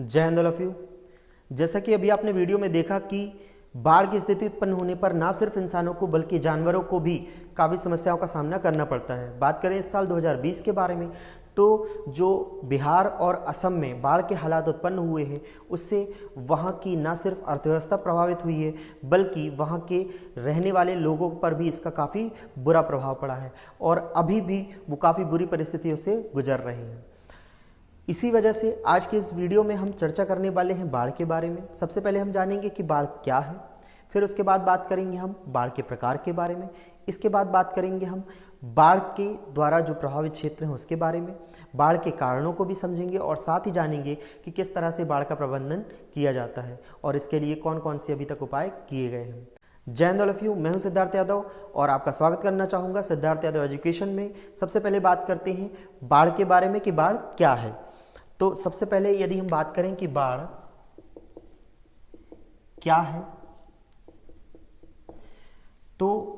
जय Hind all of you. जैसा कि अभी आपने वीडियो में देखा कि बाढ़ की स्थिति उत्पन्न होने पर ना सिर्फ इंसानों को बल्कि जानवरों को भी काफ़ी समस्याओं का सामना करना पड़ता है। बात करें इस साल 2020 के बारे में, तो जो बिहार और असम में बाढ़ के हालात उत्पन्न हुए हैं उससे वहाँ की ना सिर्फ अर्थव्यवस्था प्रभावित हुई है बल्कि वहाँ के रहने वाले लोगों पर भी इसका काफ़ी बुरा प्रभाव पड़ा है और अभी भी वो काफ़ी बुरी परिस्थितियों से गुजर रहे हैं। इसी वजह से आज के इस वीडियो में हम चर्चा करने वाले हैं बाढ़ के बारे में। सबसे पहले हम जानेंगे कि बाढ़ क्या है, फिर उसके बाद बात करेंगे हम बाढ़ के प्रकार के बारे में, इसके बाद बात करेंगे हम बाढ़ के द्वारा जो प्रभावित क्षेत्र हैं उसके बारे में, बाढ़ के कारणों को भी समझेंगे और साथ ही जानेंगे कि किस तरह से बाढ़ का प्रबंधन किया जाता है और इसके लिए कौन कौन से अभी तक उपाय किए गए हैं। जय हिंद ऑल ऑफ यू। मैं हूं सिद्धार्थ यादव और आपका स्वागत करना चाहूँगा सिद्धार्थ यादव एजुकेशन में। सबसे पहले बात करते हैं बाढ़ के बारे में कि बाढ़ क्या है। तो सबसे पहले यदि हम बात करें कि बाढ़ क्या है, तो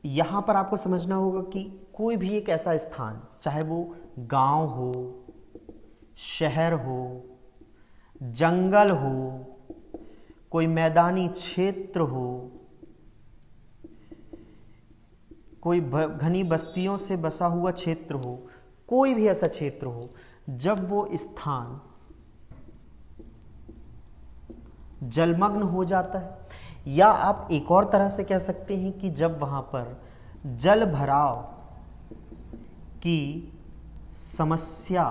यहां पर आपको समझना होगा कि कोई भी एक ऐसा स्थान, चाहे वो गांव हो, शहर हो, जंगल हो, कोई मैदानी क्षेत्र हो, कोई घनी बस्तियों से बसा हुआ क्षेत्र हो, कोई भी ऐसा क्षेत्र हो, जब वो स्थान जलमग्न हो जाता है, या आप एक और तरह से कह सकते हैं कि जब वहां पर जल भराव की समस्या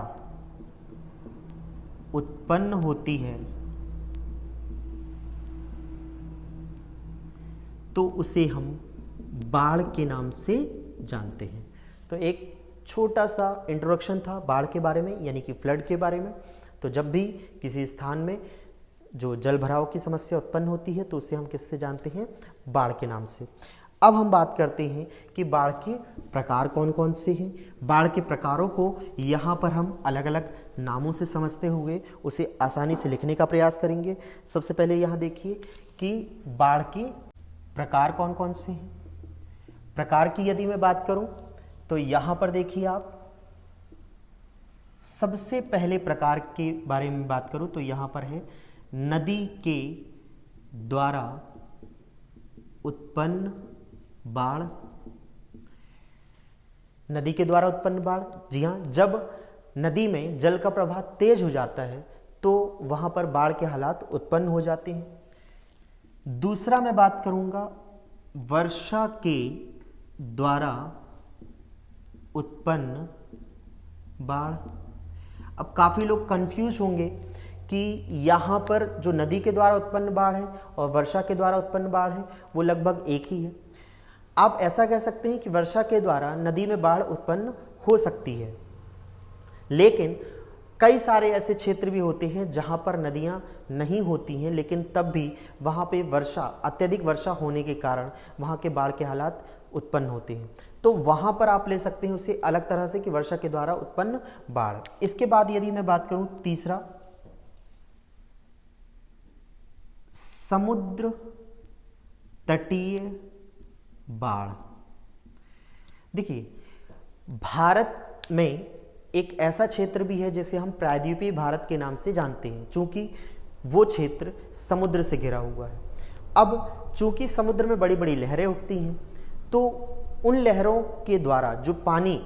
उत्पन्न होती है, तो उसे हम बाढ़ के नाम से जानते हैं। तो एक छोटा सा इंट्रोडक्शन था बाढ़ के बारे में, यानी कि फ्लड के बारे में। तो जब भी किसी स्थान में जो जल भराव की समस्या उत्पन्न होती है तो उसे हम किससे जानते हैं? बाढ़ के नाम से। अब हम बात करते हैं कि बाढ़ के प्रकार कौन कौन से हैं। बाढ़ के प्रकारों को यहाँ पर हम अलग अलग नामों से समझते हुए उसे आसानी से लिखने का प्रयास करेंगे। सबसे पहले यहाँ देखिए कि बाढ़ के प्रकार कौन कौन से हैं। प्रकार की यदि मैं बात करूं तो यहां पर देखिए आप, सबसे पहले प्रकार के बारे में बात करूं तो यहां पर है नदी के द्वारा उत्पन्न बाढ़। नदी के द्वारा उत्पन्न बाढ़, जी हां, जब नदी में जल का प्रवाह तेज हो जाता है तो वहां पर बाढ़ के हालात उत्पन्न हो जाते हैं। दूसरा मैं बात करूंगा वर्षा के द्वारा उत्पन्न बाढ़। अब काफी लोग कंफ्यूज होंगे कि यहां पर जो नदी के द्वारा उत्पन्न बाढ़ है और वर्षा के द्वारा उत्पन्न बाढ़ है वो लगभग एक ही है। आप ऐसा कह सकते हैं कि वर्षा के द्वारा नदी में बाढ़ उत्पन्न हो सकती है, लेकिन कई सारे ऐसे क्षेत्र भी होते हैं जहां पर नदियां नहीं होती हैं, लेकिन तब भी वहां पे अत्यधिक वर्षा होने के कारण वहां के बाढ़ के हालात उत्पन्न होते हैं। तो वहां पर आप ले सकते हैं उसे अलग तरह से कि वर्षा के द्वारा उत्पन्न बाढ़। इसके बाद यदि मैं बात करूं तीसरा, समुद्र तटीय बाढ़। देखिए, भारत में एक ऐसा क्षेत्र भी है जिसे हम प्रायद्वीपीय भारत के नाम से जानते हैं, चूंकि वो क्षेत्र समुद्र से घिरा हुआ है। अब चूंकि समुद्र में बड़ी बड़ी लहरें उठती हैं, तो उन लहरों के द्वारा जो पानी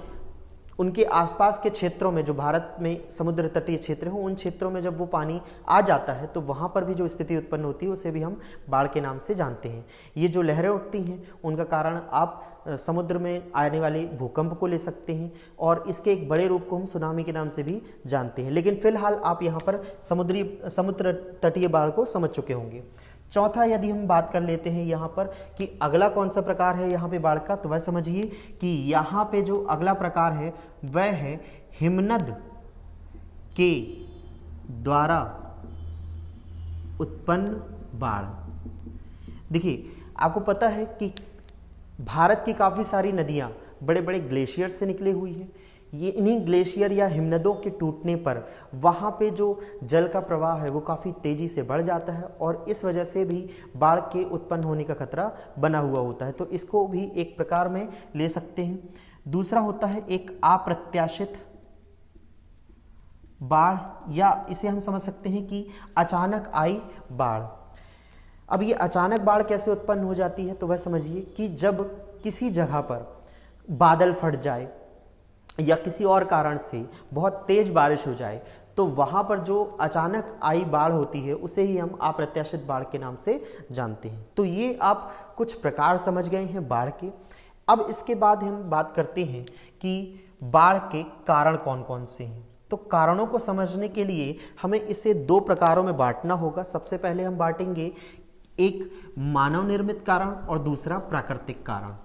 उनके आसपास के क्षेत्रों में, जो भारत में समुद्र तटीय क्षेत्र हो, उन क्षेत्रों में जब वो पानी आ जाता है तो वहाँ पर भी जो स्थिति उत्पन्न होती है उसे भी हम बाढ़ के नाम से जानते हैं। ये जो लहरें उठती हैं उनका कारण आप समुद्र में आने वाले भूकंप को ले सकते हैं और इसके एक बड़े रूप को हम सुनामी के नाम से भी जानते हैं, लेकिन फिलहाल आप यहाँ पर समुद्र तटीय बाढ़ को समझ चुके होंगे। चौथा यदि हम बात कर लेते हैं यहाँ पर कि अगला कौन सा प्रकार है यहाँ पे बाढ़ का, तो वह समझिए कि यहाँ पे जो अगला प्रकार है वह है हिमनद के द्वारा उत्पन्न बाढ़। देखिए, आपको पता है कि भारत की काफ़ी सारी नदियाँ बड़े बड़े ग्लेशियर से निकली हुई हैं। ये इन्हीं ग्लेशियर या हिमनदों के टूटने पर वहाँ पे जो जल का प्रवाह है वो काफ़ी तेज़ी से बढ़ जाता है और इस वजह से भी बाढ़ के उत्पन्न होने का खतरा बना हुआ होता है। तो इसको भी एक प्रकार में ले सकते हैं। दूसरा होता है एक अप्रत्याशित बाढ़, या इसे हम समझ सकते हैं कि अचानक आई बाढ़। अब ये अचानक बाढ़ कैसे उत्पन्न हो जाती है, तो वह समझिए कि जब किसी जगह पर बादल फट जाए या किसी और कारण से बहुत तेज बारिश हो जाए, तो वहां पर जो अचानक आई बाढ़ होती है उसे ही हम अप्रत्याशित बाढ़ के नाम से जानते हैं। तो ये आप कुछ प्रकार समझ गए हैं बाढ़ के। अब इसके बाद हम बात करते हैं कि बाढ़ के कारण कौन कौन से हैं। तो कारणों को समझने के लिए हमें इसे दो प्रकारों में बांटना होगा। सबसे पहले हम बांटेंगे एक मानव निर्मित कारण और दूसरा प्राकृतिक कारण।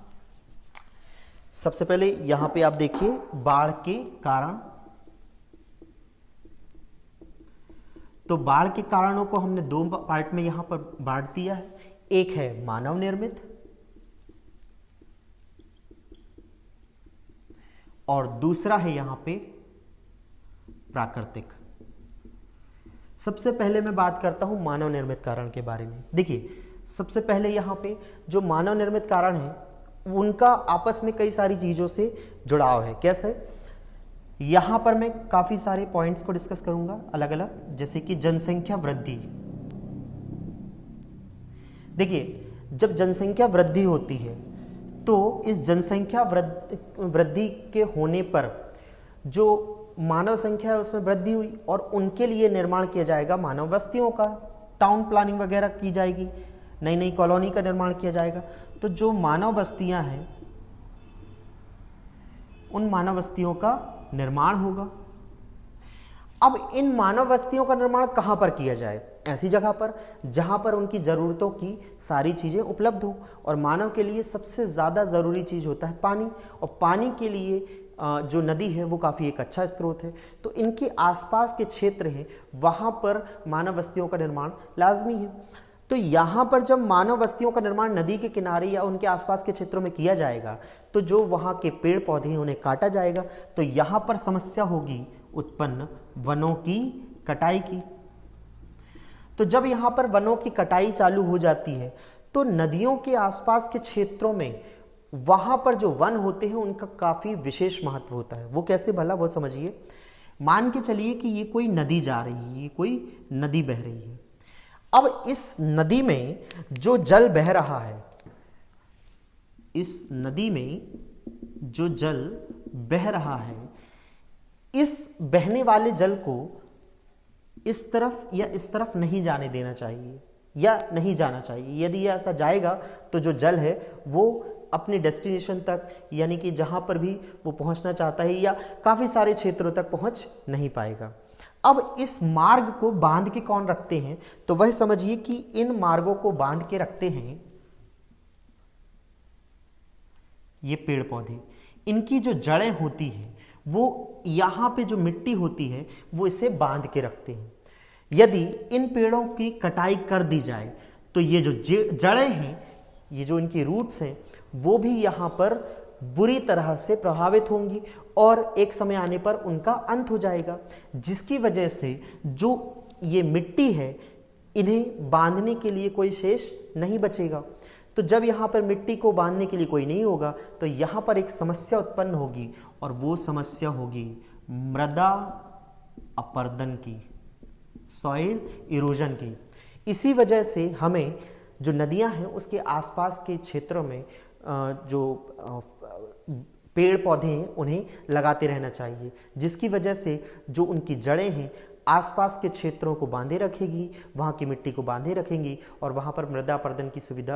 सबसे पहले यहां पे आप देखिए बाढ़ के कारण। तो बाढ़ के कारणों को हमने दो पार्ट में यहां पर बांट दिया है। एक है मानव निर्मित और दूसरा है यहां पे प्राकृतिक। सबसे पहले मैं बात करता हूं मानव निर्मित कारण के बारे में। देखिए, सबसे पहले यहां पे जो मानव निर्मित कारण है उनका आपस में कई सारी चीजों से जुड़ाव है। कैसे? यहां पर मैं काफी सारे पॉइंट्स को डिस्कस करूंगा अलग अलग, जैसे कि जनसंख्या वृद्धि। देखिए, जब जनसंख्या वृद्धि होती है तो इस जनसंख्या वृद्धि के होने पर जो मानव संख्या है उसमें वृद्धि हुई और उनके लिए निर्माण किया जाएगा मानव बस्तियों का। टाउन प्लानिंग वगैरह की जाएगी, नई नई कॉलोनी का निर्माण किया जाएगा। तो जो मानव बस्तियां हैं उन मानव बस्तियों का निर्माण होगा। अब इन मानव बस्तियों का निर्माण कहां पर किया जाए? ऐसी जगह पर जहां पर उनकी जरूरतों की सारी चीजें उपलब्ध हो। और मानव के लिए सबसे ज्यादा जरूरी चीज होता है पानी, और पानी के लिए जो नदी है वो काफी एक अच्छा स्रोत है। तो इनके आसपास के क्षेत्र हैं वहां पर मानव बस्तियों का निर्माण लाजमी है। तो यहाँ पर जब मानव बस्तियों का निर्माण नदी के किनारे या उनके आसपास के क्षेत्रों में किया जाएगा तो जो वहाँ के पेड़ पौधे हैं उन्हें काटा जाएगा। तो यहाँ पर समस्या होगी उत्पन्न वनों की कटाई की। तो जब यहाँ पर वनों की कटाई चालू हो जाती है तो नदियों के आसपास के क्षेत्रों में वहाँ पर जो वन होते हैं उनका काफ़ी विशेष महत्व होता है। वो कैसे भला, वो समझिए। मान के चलिए कि ये कोई नदी जा रही है, ये कोई नदी बह रही है। अब इस नदी में जो जल बह रहा है, इस नदी में जो जल बह रहा है, इस बहने वाले जल को इस तरफ या इस तरफ नहीं जाने देना चाहिए या नहीं जाना चाहिए। यदि ये ऐसा जाएगा तो जो जल है वो अपने डेस्टिनेशन तक, यानी कि जहां पर भी वो पहुंचना चाहता है या काफी सारे क्षेत्रों तक पहुंच नहीं पाएगा। अब इस मार्ग को बांध के कौन रखते हैं? तो वह समझिए कि इन मार्गों को बांध के रखते हैं ये पेड़ पौधे। इनकी जो जड़ें होती हैं वो यहां पे जो मिट्टी होती है वो इसे बांध के रखते हैं। यदि इन पेड़ों की कटाई कर दी जाए तो ये जो जड़ें हैं, ये जो इनकी रूट्स हैं, वो भी यहां पर बुरी तरह से प्रभावित होंगी और एक समय आने पर उनका अंत हो जाएगा, जिसकी वजह से जो ये मिट्टी है इन्हें बांधने के लिए कोई शेष नहीं बचेगा। तो जब यहाँ पर मिट्टी को बांधने के लिए कोई नहीं होगा तो यहाँ पर एक समस्या उत्पन्न होगी और वो समस्या होगी मृदा अपरदन की, सॉइल इरोजन की। इसी वजह से हमें जो नदियाँ हैं उसके आसपास के क्षेत्रों में जो पेड़ पौधे हैं उन्हें लगाते रहना चाहिए, जिसकी वजह से जो उनकी जड़ें हैं आसपास के क्षेत्रों को बांधे रखेगी, वहाँ की मिट्टी को बांधे रखेंगी और वहाँ पर मृदा अपरदन की सुविधा,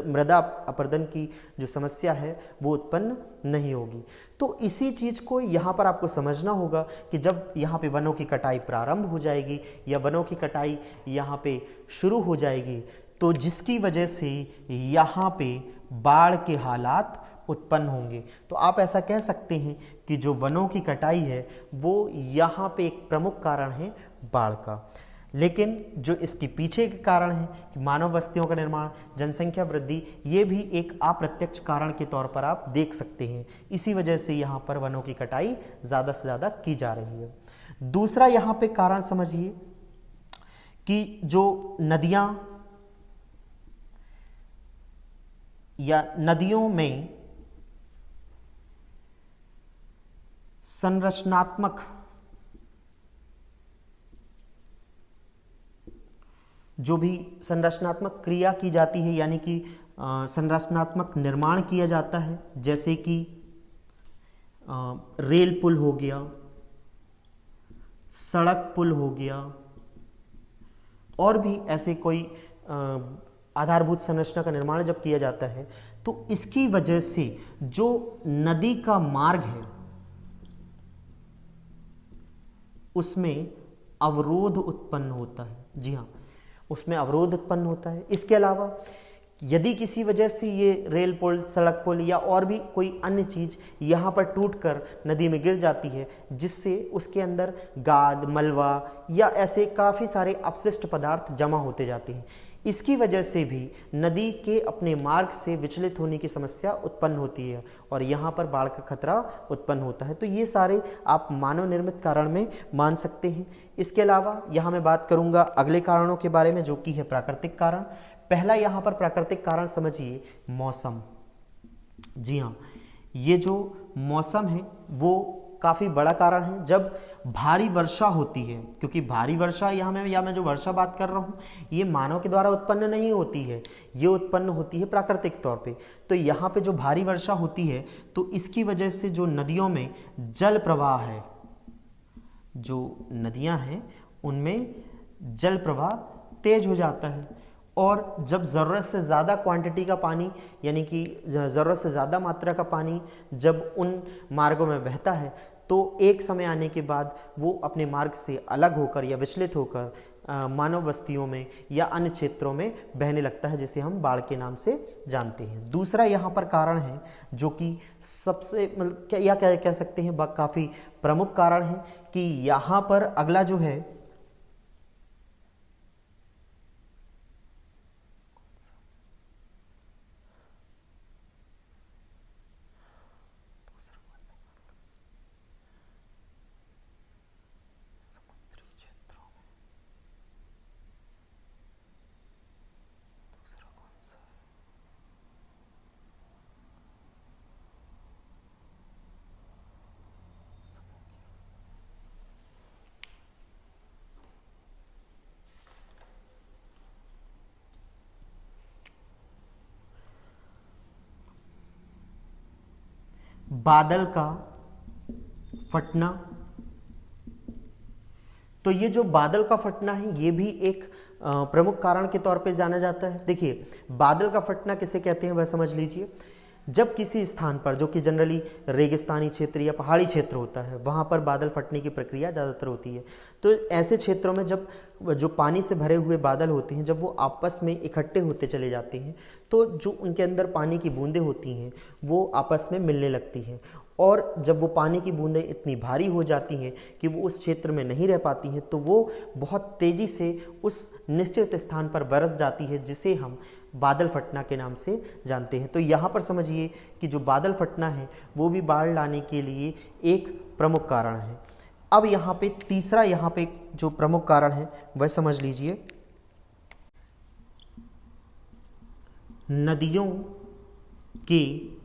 मृदा अपरदन की जो समस्या है वो उत्पन्न नहीं होगी। तो इसी चीज़ को यहाँ पर आपको समझना होगा कि जब यहाँ पे वनों की कटाई प्रारंभ हो जाएगी या वनों की कटाई यहाँ पे शुरू हो जाएगी तो जिसकी वजह से यहाँ पे बाढ़ के हालात उत्पन्न होंगे। तो आप ऐसा कह सकते हैं कि जो वनों की कटाई है वो यहाँ पे एक प्रमुख कारण है बाढ़ का। लेकिन जो इसके पीछे के कारण है कि मानव बस्तियों का निर्माण, जनसंख्या वृद्धि, ये भी एक अप्रत्यक्ष कारण के तौर पर आप देख सकते हैं। इसी वजह से यहाँ पर वनों की कटाई ज़्यादा से ज़्यादा की जा रही है। दूसरा यहाँ पे कारण समझिए कि जो नदियाँ या नदियों में संरचनात्मक जो भी संरचनात्मक क्रिया की जाती है, यानी कि संरचनात्मक निर्माण किया जाता है, जैसे कि रेल पुल हो गया, सड़क पुल हो गया, और भी ऐसे कोई आधारभूत संरचना का निर्माण जब किया जाता है तो इसकी वजह से जो नदी का मार्ग है उसमें अवरोध उत्पन्न होता है। जी हाँ, उसमें अवरोध उत्पन्न होता है। इसके अलावा यदि किसी वजह से ये रेल पुल, सड़क पुल या और भी कोई अन्य चीज़ यहाँ पर टूटकर नदी में गिर जाती है, जिससे उसके अंदर गाद, मलबा या ऐसे काफ़ी सारे अपशिष्ट पदार्थ जमा होते जाते हैं, इसकी वजह से भी नदी के अपने मार्ग से विचलित होने की समस्या उत्पन्न होती है और यहाँ पर बाढ़ का खतरा उत्पन्न होता है। तो ये सारे आप मानव निर्मित कारण में मान सकते हैं। इसके अलावा यहाँ मैं बात करूँगा अगले कारणों के बारे में, जो कि है प्राकृतिक कारण। पहला यहाँ पर प्राकृतिक कारण समझिए मौसम। जी हाँ, ये जो मौसम है वो काफ़ी बड़ा कारण है। जब भारी वर्षा होती है, क्योंकि भारी वर्षा यहाँ मैं जो वर्षा बात कर रहा हूँ ये मानव के द्वारा उत्पन्न नहीं होती है, ये उत्पन्न होती है प्राकृतिक तौर पे। तो यहाँ पे जो भारी वर्षा होती है तो इसकी वजह से जो नदियों में जल प्रवाह है, जो नदियाँ हैं उनमें जल प्रवाह तेज हो जाता है और जब ज़रूरत से ज़्यादा क्वांटिटी का पानी, यानी कि ज़रूरत से ज़्यादा मात्रा का पानी जब उन मार्गों में बहता है तो एक समय आने के बाद वो अपने मार्ग से अलग होकर या विचलित होकर मानव बस्तियों में या अन्य क्षेत्रों में बहने लगता है, जिसे हम बाढ़ के नाम से जानते हैं। दूसरा यहाँ पर कारण है जो कि सबसे क्या कह सकते हैं काफ़ी प्रमुख कारण है कि यहाँ पर अगला जो है बादल का फटना। तो ये जो बादल का फटना है ये भी एक प्रमुख कारण के तौर पे जाना जाता है। देखिए, बादल का फटना किसे कहते हैं वह समझ लीजिए। जब किसी स्थान पर, जो कि जनरली रेगिस्तानी क्षेत्र या पहाड़ी क्षेत्र होता है, वहाँ पर बादल फटने की प्रक्रिया ज़्यादातर होती है। तो ऐसे क्षेत्रों में जब जो पानी से भरे हुए बादल होते हैं, जब वो आपस में इकट्ठे होते चले जाते हैं तो जो उनके अंदर पानी की बूंदें होती हैं वो आपस में मिलने लगती हैं और जब वो पानी की बूंदें इतनी भारी हो जाती हैं कि वो उस क्षेत्र में नहीं रह पाती हैं तो वो बहुत तेज़ी से उस निश्चित स्थान पर बरस जाती है, जिसे हम बादल फटना के नाम से जानते हैं। तो यहाँ पर समझिए कि जो बादल फटना है वो भी बाढ़ लाने के लिए एक प्रमुख कारण है। अब यहाँ पे तीसरा यहाँ पे जो प्रमुख कारण है वह समझ लीजिए, नदियों के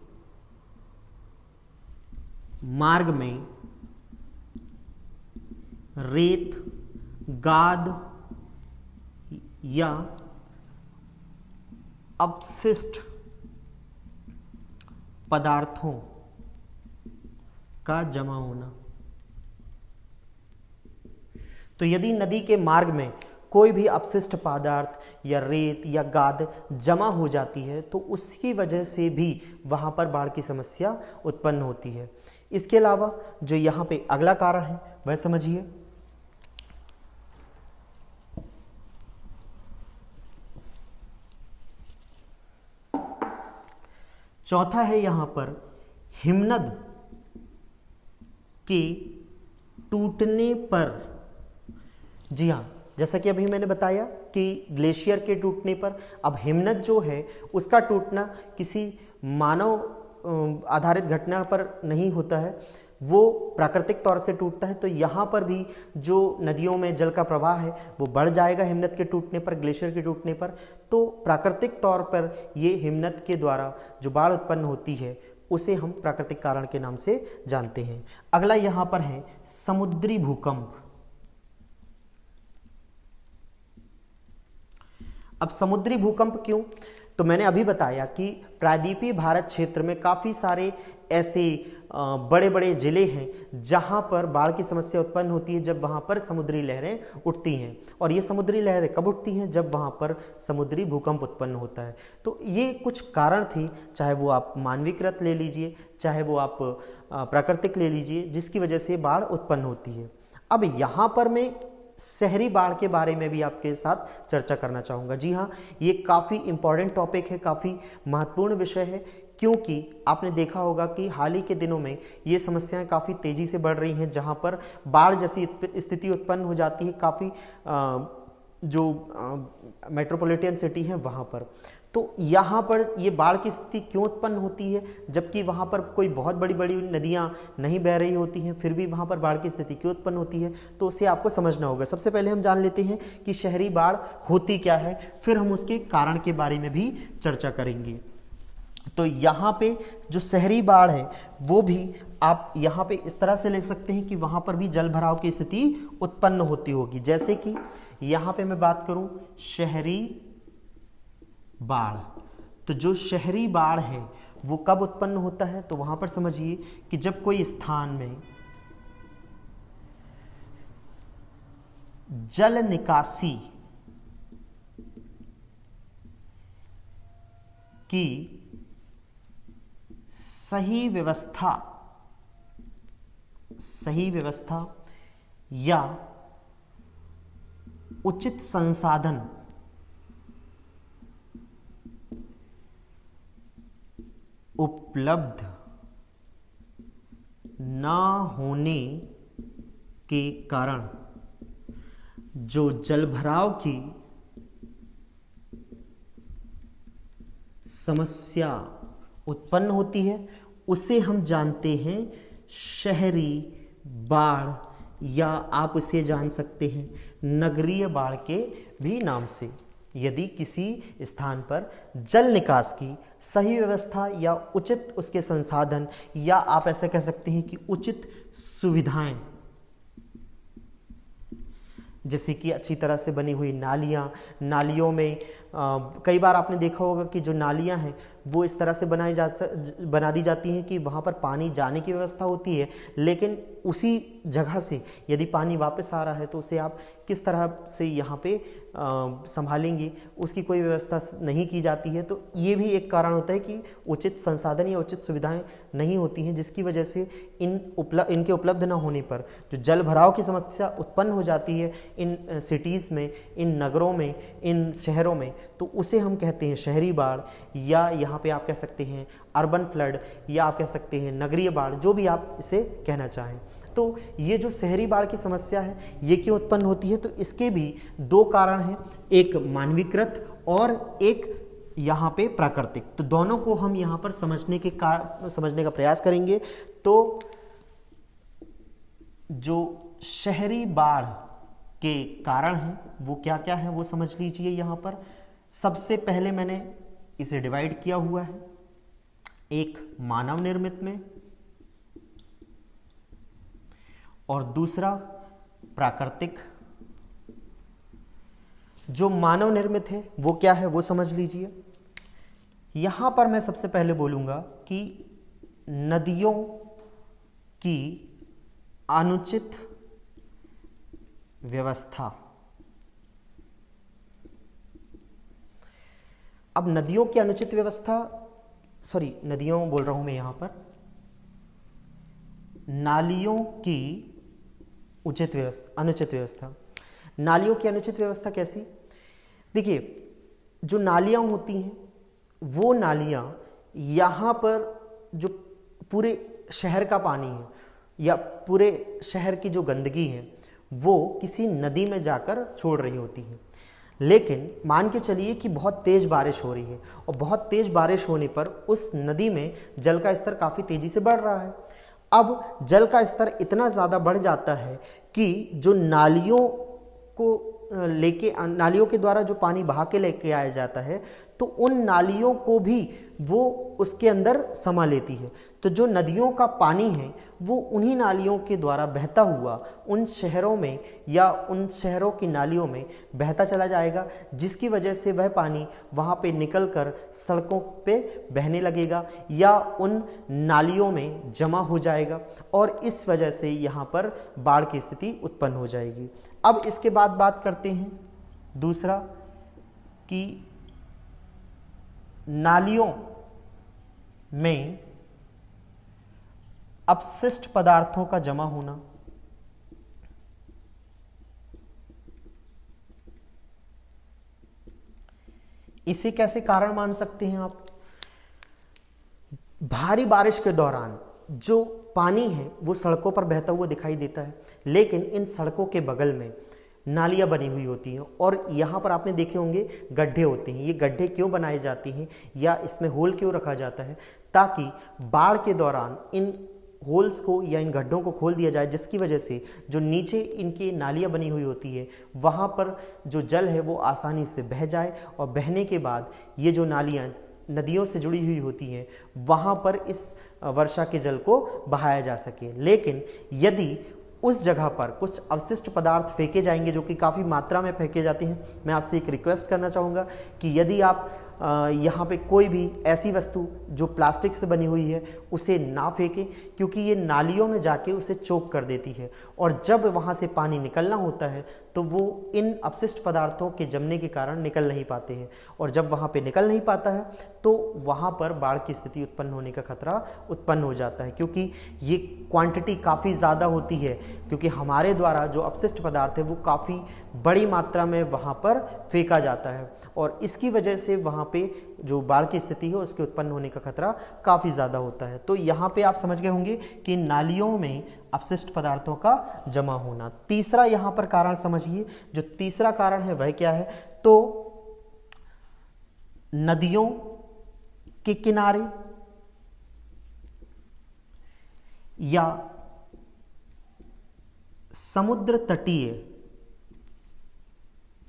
मार्ग में रेत, गाद या अपशिष्ट पदार्थों का जमा होना। तो यदि नदी के मार्ग में कोई भी अपशिष्ट पदार्थ या रेत या गाद जमा हो जाती है तो उसकी वजह से भी वहां पर बाढ़ की समस्या उत्पन्न होती है। इसके अलावा जो यहाँ पे अगला कारण है वह समझिए, चौथा है यहाँ पर हिमनद के टूटने पर। जी हाँ, जैसा कि अभी मैंने बताया कि ग्लेशियर के टूटने पर, अब हिमनद जो है उसका टूटना किसी मानव आधारित घटना पर नहीं होता है, वो प्राकृतिक तौर से टूटता है। तो यहाँ पर भी जो नदियों में जल का प्रवाह है वो बढ़ जाएगा हिमनद के टूटने पर, ग्लेशियर के टूटने पर। तो प्राकृतिक तौर पर ये हिमनद के द्वारा जो बाढ़ उत्पन्न होती है उसे हम प्राकृतिक कारण के नाम से जानते हैं। अगला यहाँ पर है समुद्री भूकंप। अब समुद्री भूकंप क्यों? तो मैंने अभी बताया कि प्रायद्वीपीय भारत क्षेत्र में काफ़ी सारे ऐसे बड़े बड़े ज़िले हैं जहां पर बाढ़ की समस्या उत्पन्न होती है जब वहां पर समुद्री लहरें उठती हैं। और ये समुद्री लहरें कब उठती हैं? जब वहां पर समुद्री भूकंप उत्पन्न होता है। तो ये कुछ कारण थे, चाहे वो आप मानवीकृत ले लीजिए, चाहे वो आप प्राकृतिक ले लीजिए, जिसकी वजह से बाढ़ उत्पन्न होती है। अब यहाँ पर मैं शहरी बाढ़ के बारे में भी आपके साथ चर्चा करना चाहूँगा। जी हाँ, ये काफ़ी इम्पॉर्टेंट टॉपिक है, काफ़ी महत्वपूर्ण विषय है, क्योंकि आपने देखा होगा कि हाल ही के दिनों में ये समस्याएं काफ़ी तेज़ी से बढ़ रही हैं, जहाँ पर बाढ़ जैसी स्थिति उत्पन्न हो जाती है काफ़ी जो मेट्रोपॉलिटन सिटी हैं वहाँ पर। तो यहाँ पर ये बाढ़ की स्थिति क्यों उत्पन्न होती है, जबकि वहाँ पर कोई बहुत बड़ी बड़ी नदियाँ नहीं बह रही होती हैं, फिर भी वहाँ पर बाढ़ की स्थिति क्यों उत्पन्न होती है? तो उसे आपको समझना होगा। सबसे पहले हम जान लेते हैं कि शहरी बाढ़ होती क्या है, फिर हम उसके कारण के बारे में भी चर्चा करेंगे। तो यहाँ पे जो शहरी बाढ़ है वो भी आप यहाँ पे इस तरह से ले सकते हैं कि वहाँ पर भी जल भराव की स्थिति उत्पन्न होती होगी। जैसे कि यहाँ पे मैं बात करूँ शहरी बाढ़, तो जो शहरी बाढ़ है वो कब उत्पन्न होता है? तो वहाँ पर समझिए कि जब कोई स्थान में जल निकासी की सही व्यवस्था या उचित संसाधन उपलब्ध ना होने के कारण जो जलभराव की समस्या उत्पन्न होती है उसे हम जानते हैं शहरी बाढ़, या आप उसे जान सकते हैं नगरीय बाढ़ के भी नाम से। यदि किसी स्थान पर जल निकास की सही व्यवस्था या उचित उसके संसाधन, या आप ऐसा कह सकते हैं कि उचित सुविधाएं, जैसे कि अच्छी तरह से बनी हुई नालियों में कई बार आपने देखा होगा कि जो नालियां हैं वो इस तरह से बना दी जाती हैं कि वहाँ पर पानी जाने की व्यवस्था होती है, लेकिन उसी जगह से यदि पानी वापस आ रहा है तो उसे आप किस तरह से यहाँ पे संभालेंगे, उसकी कोई व्यवस्था नहीं की जाती है। तो ये भी एक कारण होता है कि उचित संसाधन या उचित सुविधाएं नहीं होती हैं, जिसकी वजह से इनके उपलब्ध ना होने पर जो जल भराव की समस्या उत्पन्न हो जाती है इन सिटीज़ में, इन नगरों में, इन शहरों में, तो उसे हम कहते हैं शहरी बाढ़, या यहाँ पे आप कह सकते हैं अर्बन फ्लड, या आप कह सकते हैं नगरीय बाढ़, जो भी आप इसे कहना चाहें। तो ये जो शहरी बाढ़ की समस्या है ये क्यों उत्पन्न होती है? तो इसके भी दो कारण हैं, एक मानवीकृत और एक यहाँ पे प्राकृतिक। तो दोनों को हम यहाँ पर समझने का प्रयास करेंगे। तो जो शहरी बाढ़ के कारण हैं वो क्या क्या है वो समझ लीजिए। यहाँ पर सबसे पहले मैंने इसे डिवाइड किया हुआ है, एक मानव निर्मित में और दूसरा प्राकृतिक। जो मानव निर्मित है वो क्या है वो समझ लीजिए। यहां पर मैं सबसे पहले बोलूंगा कि नदियों की अनुचित व्यवस्था। अब नदियों की अनुचित व्यवस्था, नदियों बोल रहा हूं मैं, यहां पर नालियों की अनुचित व्यवस्था। नालियों की अनुचित व्यवस्था कैसी? देखिए, जो नालियां होती हैं वो नालियां यहाँ पर जो पूरे शहर का पानी है या पूरे शहर की जो गंदगी है वो किसी नदी में जाकर छोड़ रही होती है। लेकिन मान के चलिए कि बहुत तेज़ बारिश हो रही है और बहुत तेज़ बारिश होने पर उस नदी में जल का स्तर काफ़ी तेज़ी से बढ़ रहा है। अब जल का स्तर इतना ज़्यादा बढ़ जाता है कि जो नालियों के द्वारा जो पानी बहा के लेके आया जाता है तो तो उन नालियों को भी वो उसके अंदर समा लेती है। तो जो नदियों का पानी है वो उन्हीं नालियों के द्वारा बहता हुआ उन शहरों में या उन शहरों की नालियों में बहता चला जाएगा, जिसकी वजह से वह पानी वहाँ पे निकलकर सड़कों पे बहने लगेगा या उन नालियों में जमा हो जाएगा और इस वजह से यहाँ पर बाढ़ की स्थिति उत्पन्न हो जाएगी। अब इसके बाद बात करते हैं दूसरा कि नालियों में अपशिष्ट पदार्थों का जमा होना। इसे कैसे कारण मान सकते हैं आप? भारी बारिश के दौरान जो पानी है वो सड़कों पर बहता हुआ दिखाई देता है, लेकिन इन सड़कों के बगल में नालियां बनी हुई होती हैं और यहाँ पर आपने देखे होंगे गड्ढे होते हैं। ये गड्ढे क्यों बनाए जाते हैं या इसमें होल क्यों रखा जाता है? ताकि बाढ़ के दौरान इन होल्स को या इन गड्ढों को खोल दिया जाए, जिसकी वजह से जो नीचे इनकी नालियां बनी हुई होती है वहाँ पर जो जल है वो आसानी से बह जाए और बहने के बाद ये जो नालियां नदियों से जुड़ी हुई होती हैं वहाँ पर इस वर्षा के जल को बहाया जा सके। लेकिन यदि उस जगह पर कुछ अवशिष्ट पदार्थ फेंके जाएंगे जो कि काफ़ी मात्रा में फेंके जाते हैं, मैं आपसे एक रिक्वेस्ट करना चाहूँगा कि यदि आप यहाँ पे कोई भी ऐसी वस्तु जो प्लास्टिक से बनी हुई है उसे ना फेंकें, क्योंकि ये नालियों में जाके उसे चोक कर देती है और जब वहाँ से पानी निकलना होता है तो वो इन अपशिष्ट पदार्थों के जमने के कारण निकल नहीं पाते हैं और जब वहाँ पे निकल नहीं पाता है तो वहाँ पर बाढ़ की स्थिति उत्पन्न होने का खतरा उत्पन्न हो जाता है, क्योंकि ये क्वांटिटी काफ़ी ज़्यादा होती है, क्योंकि हमारे द्वारा जो अपशिष्ट पदार्थ है वो काफ़ी बड़ी मात्रा में वहाँ पर फेंका जाता है और इसकी वजह से वहाँ पे जो बाढ़ की स्थिति है उसके उत्पन्न होने का खतरा काफ़ी ज़्यादा होता है। तो यहाँ पे आप समझ गए होंगे कि नालियों में अपशिष्ट पदार्थों का जमा होना। तीसरा यहाँ पर कारण समझिए, जो तीसरा कारण है वह क्या है? तो नदियों के किनारे या समुद्र तटीय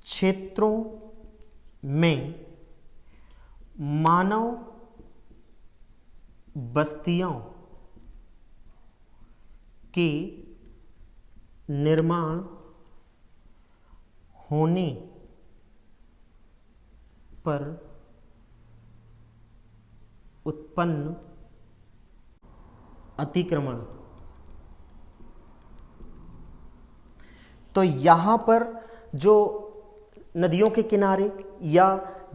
क्षेत्रों में मानव बस्तियों के निर्माण होने पर उत्पन्न अतिक्रमण। तो यहाँ पर जो नदियों के किनारे या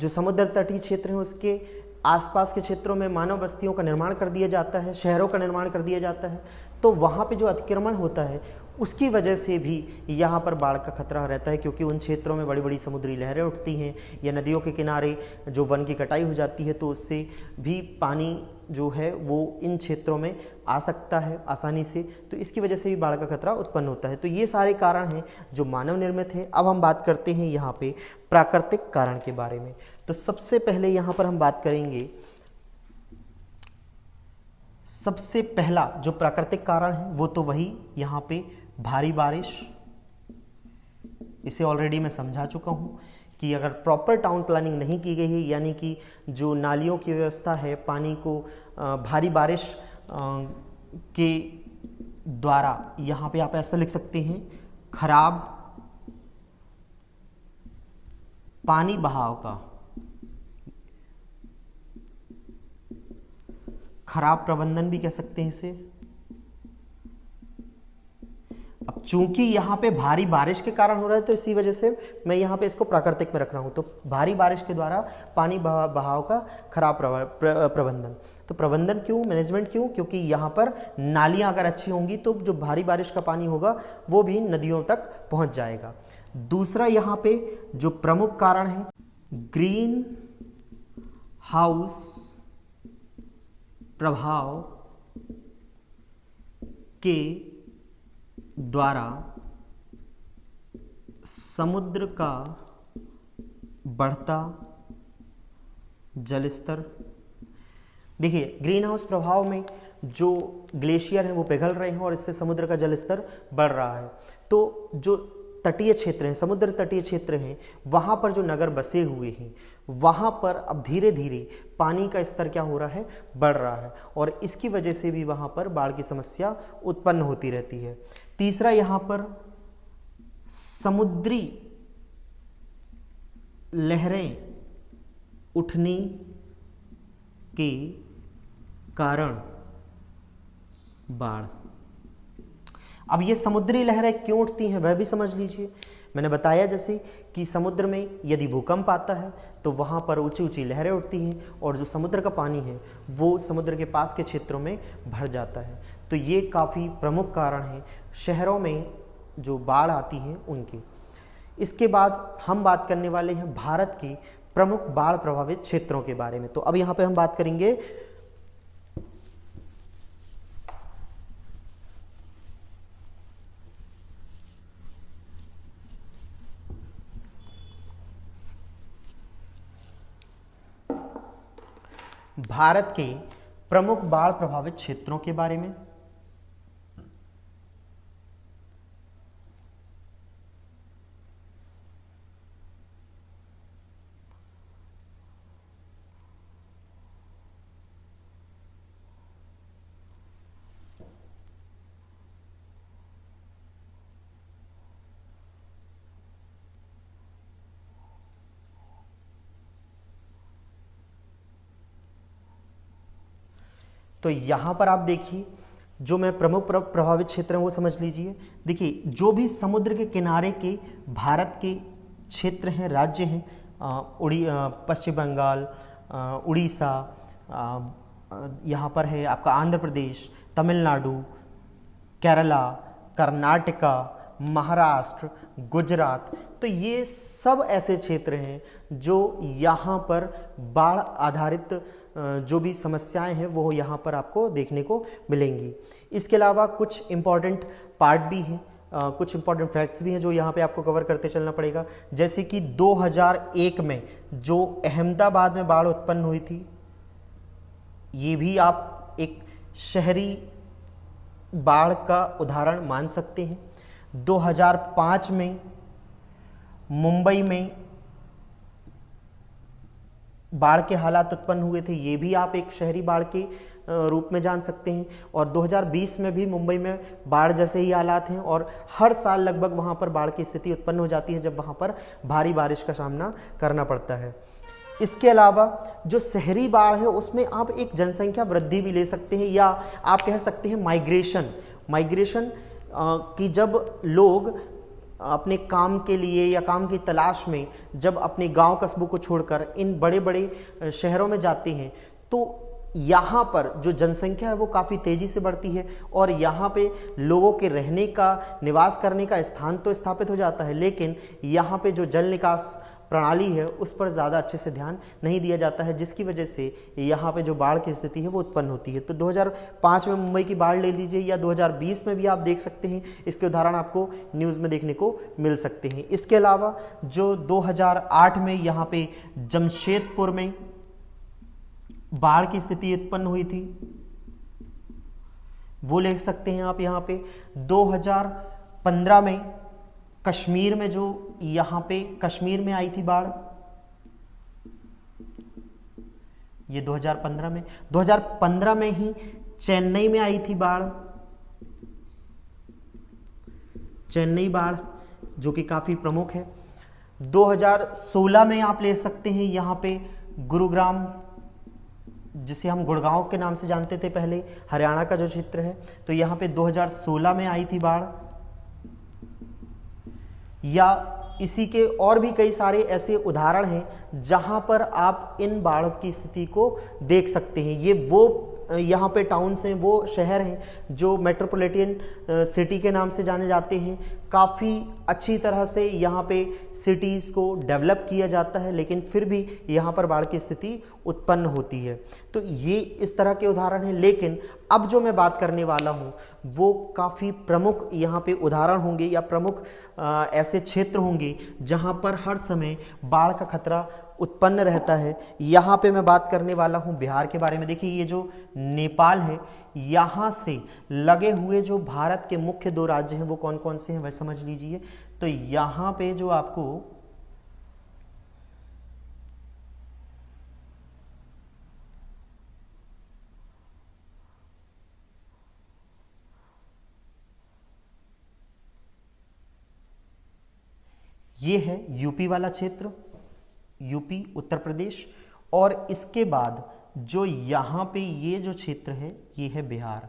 जो समुद्र तटीय क्षेत्र हैं उसके आसपास के क्षेत्रों में मानव बस्तियों का निर्माण कर दिया जाता है, शहरों का निर्माण कर दिया जाता है, तो वहाँ पे जो अतिक्रमण होता है उसकी वजह से भी यहाँ पर बाढ़ का खतरा रहता है, क्योंकि उन क्षेत्रों में बड़ी बड़ी समुद्री लहरें उठती हैं या नदियों के किनारे जो वन की कटाई हो जाती है तो उससे भी पानी जो है वो इन क्षेत्रों में आ सकता है आसानी से, तो इसकी वजह से भी बाढ़ का खतरा उत्पन्न होता है। तो ये सारे कारण हैं जो मानव निर्मित है। अब हम बात करते हैं यहाँ पे प्राकृतिक कारण के बारे में। तो सबसे पहले यहाँ पर हम बात करेंगे, सबसे पहला जो प्राकृतिक कारण है वो तो वही यहाँ पे भारी बारिश। इसे ऑलरेडी मैं समझा चुका हूँ कि अगर प्रॉपर टाउन प्लानिंग नहीं की गई है, यानी कि जो नालियों की व्यवस्था है पानी को भारी बारिश के द्वारा, यहाँ पे आप ऐसा लिख सकते हैं, खराब पानी बहाव का, खराब प्रबंधन भी कह सकते हैं इसे। अब चूंकि यहाँ पे भारी बारिश के कारण हो रहा है तो इसी वजह से मैं यहाँ पे इसको प्राकृतिक में रख रहा हूँ। तो भारी बारिश के द्वारा पानी बहाव का खराब प्रबंधन। तो प्रबंधन क्यों, मैनेजमेंट क्यों? क्योंकि यहाँ पर नालियाँ अगर अच्छी होंगी तो जो भारी बारिश का पानी होगा वो भी नदियों तक पहुँच जाएगा। दूसरा यहाँ पे जो प्रमुख कारण है, ग्रीन हाउस प्रभाव के द्वारा समुद्र का बढ़ता जल स्तर। देखिए, ग्रीन हाउस प्रभाव में जो ग्लेशियर हैं वो पिघल रहे हैं और इससे समुद्र का जल स्तर बढ़ रहा है। तो जो तटीय क्षेत्र हैं, समुद्र तटीय क्षेत्र हैं, वहाँ पर जो नगर बसे हुए हैं वहाँ पर अब धीरे धीरे पानी का स्तर क्या हो रहा है, बढ़ रहा है, और इसकी वजह से भी वहाँ पर बाढ़ की समस्या उत्पन्न होती रहती है। तीसरा, यहाँ पर समुद्री लहरें उठने के कारण बाढ़। अब ये समुद्री लहरें क्यों उठती हैं वह भी समझ लीजिए। मैंने बताया जैसे कि समुद्र में यदि भूकंप आता है तो वहाँ पर ऊंची ऊंची लहरें उठती हैं और जो समुद्र का पानी है वो समुद्र के पास के क्षेत्रों में भर जाता है। तो ये काफ़ी प्रमुख कारण हैं शहरों में जो बाढ़ आती है उनके। इसके बाद हम बात करने वाले हैं भारत के प्रमुख बाढ़ प्रभावित क्षेत्रों के बारे में। तो अब यहाँ पे हम बात करेंगे भारत के प्रमुख बाढ़ प्रभावित क्षेत्रों के बारे में। तो यहाँ पर आप देखिए जो मैं प्रमुख प्रभावित क्षेत्र हैं वो समझ लीजिए। देखिए जो भी समुद्र के किनारे के भारत के क्षेत्र हैं, राज्य हैं, पश्चिम बंगाल, उड़ीसा, यहाँ पर है आपका आंध्र प्रदेश, तमिलनाडु, केरला, कर्नाटका, महाराष्ट्र, गुजरात, तो ये सब ऐसे क्षेत्र हैं जो यहाँ पर बाढ़ आधारित जो भी समस्याएं हैं वो यहाँ पर आपको देखने को मिलेंगी। इसके अलावा कुछ इम्पॉर्टेंट पार्ट भी हैं, कुछ इम्पॉर्टेंट फैक्ट्स भी हैं जो यहाँ पे आपको कवर करते चलना पड़ेगा। जैसे कि 2001 में जो अहमदाबाद में बाढ़ उत्पन्न हुई थी, ये भी आप एक शहरी बाढ़ का उदाहरण मान सकते हैं। 2005 में मुंबई में बाढ़ के हालात उत्पन्न हुए थे, ये भी आप एक शहरी बाढ़ के रूप में जान सकते हैं। और 2020 में भी मुंबई में बाढ़ जैसे ही हालात हैं और हर साल लगभग वहाँ पर बाढ़ की स्थिति उत्पन्न हो जाती है जब वहाँ पर भारी बारिश का सामना करना पड़ता है। इसके अलावा जो शहरी बाढ़ है उसमें आप एक जनसंख्या वृद्धि भी ले सकते हैं, या आप कह सकते हैं माइग्रेशन कि जब लोग अपने काम के लिए या काम की तलाश में जब अपने गांव कस्बों को छोड़कर इन बड़े बड़े शहरों में जाते हैं तो यहाँ पर जो जनसंख्या है वो काफ़ी तेज़ी से बढ़ती है और यहाँ पे लोगों के रहने का, निवास करने का स्थान तो स्थापित हो जाता है, लेकिन यहाँ पे जो जल निकास प्रणाली है उस पर ज़्यादा अच्छे से ध्यान नहीं दिया जाता है, जिसकी वजह से यहाँ पे जो बाढ़ की स्थिति है वो उत्पन्न होती है। तो 2005 में मुंबई की बाढ़ ले लीजिए, या 2020 में भी आप देख सकते हैं, इसके उदाहरण आपको न्यूज़ में देखने को मिल सकते हैं। इसके अलावा जो 2008 में यहाँ पे जमशेदपुर में बाढ़ की स्थिति उत्पन्न हुई थी वो लिख सकते हैं आप यहाँ पे। 2015 में कश्मीर में जो यहाँ पे कश्मीर में आई थी बाढ़, ये 2015 में ही चेन्नई में आई थी बाढ़, चेन्नई बाढ़ जो कि काफ़ी प्रमुख है। 2016 में आप ले सकते हैं यहाँ पे गुरुग्राम, जिसे हम गुड़गांव के नाम से जानते थे पहले, हरियाणा का जो क्षेत्र है, तो यहाँ पे 2016 में आई थी बाढ़। या इसी के और भी कई सारे ऐसे उदाहरण हैं जहां पर आप इन बाढ़ की स्थिति को देख सकते हैं। ये वो यहाँ पे टाउन्स हैं, वो शहर हैं जो मेट्रोपॉलिटन सिटी के नाम से जाने जाते हैं। काफ़ी अच्छी तरह से यहाँ पे सिटीज़ को डेवलप किया जाता है, लेकिन फिर भी यहाँ पर बाढ़ की स्थिति उत्पन्न होती है। तो ये इस तरह के उदाहरण हैं, लेकिन अब जो मैं बात करने वाला हूँ वो काफ़ी प्रमुख यहाँ पे उदाहरण होंगे या प्रमुख ऐसे क्षेत्र होंगे जहाँ पर हर समय बाढ़ का खतरा उत्पन्न रहता है। यहाँ पे मैं बात करने वाला हूँ बिहार के बारे में। देखिए ये जो नेपाल है, यहाँ से लगे हुए जो भारत के मुख्य दो राज्य हैं वो कौन कौन से हैं वह समझ लीजिए। तो यहाँ पे जो आपको ये है यूपी वाला क्षेत्र, यूपी उत्तर प्रदेश, और इसके बाद जो यहाँ पे ये जो क्षेत्र है ये है बिहार,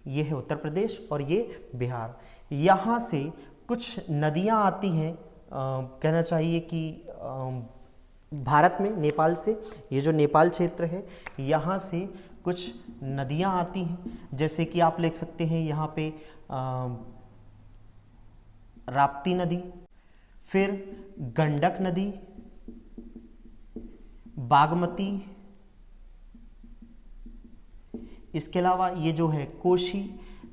ये है उत्तर प्रदेश और ये बिहार। यहाँ से कुछ नदियाँ आती हैं, कहना चाहिए कि भारत में नेपाल से, ये जो नेपाल क्षेत्र है यहाँ से कुछ नदियाँ आती हैं, जैसे कि आप लिख सकते हैं यहाँ पे राप्ती नदी, फिर गंडक नदी, बागमती, इसके अलावा ये जो है कोशी।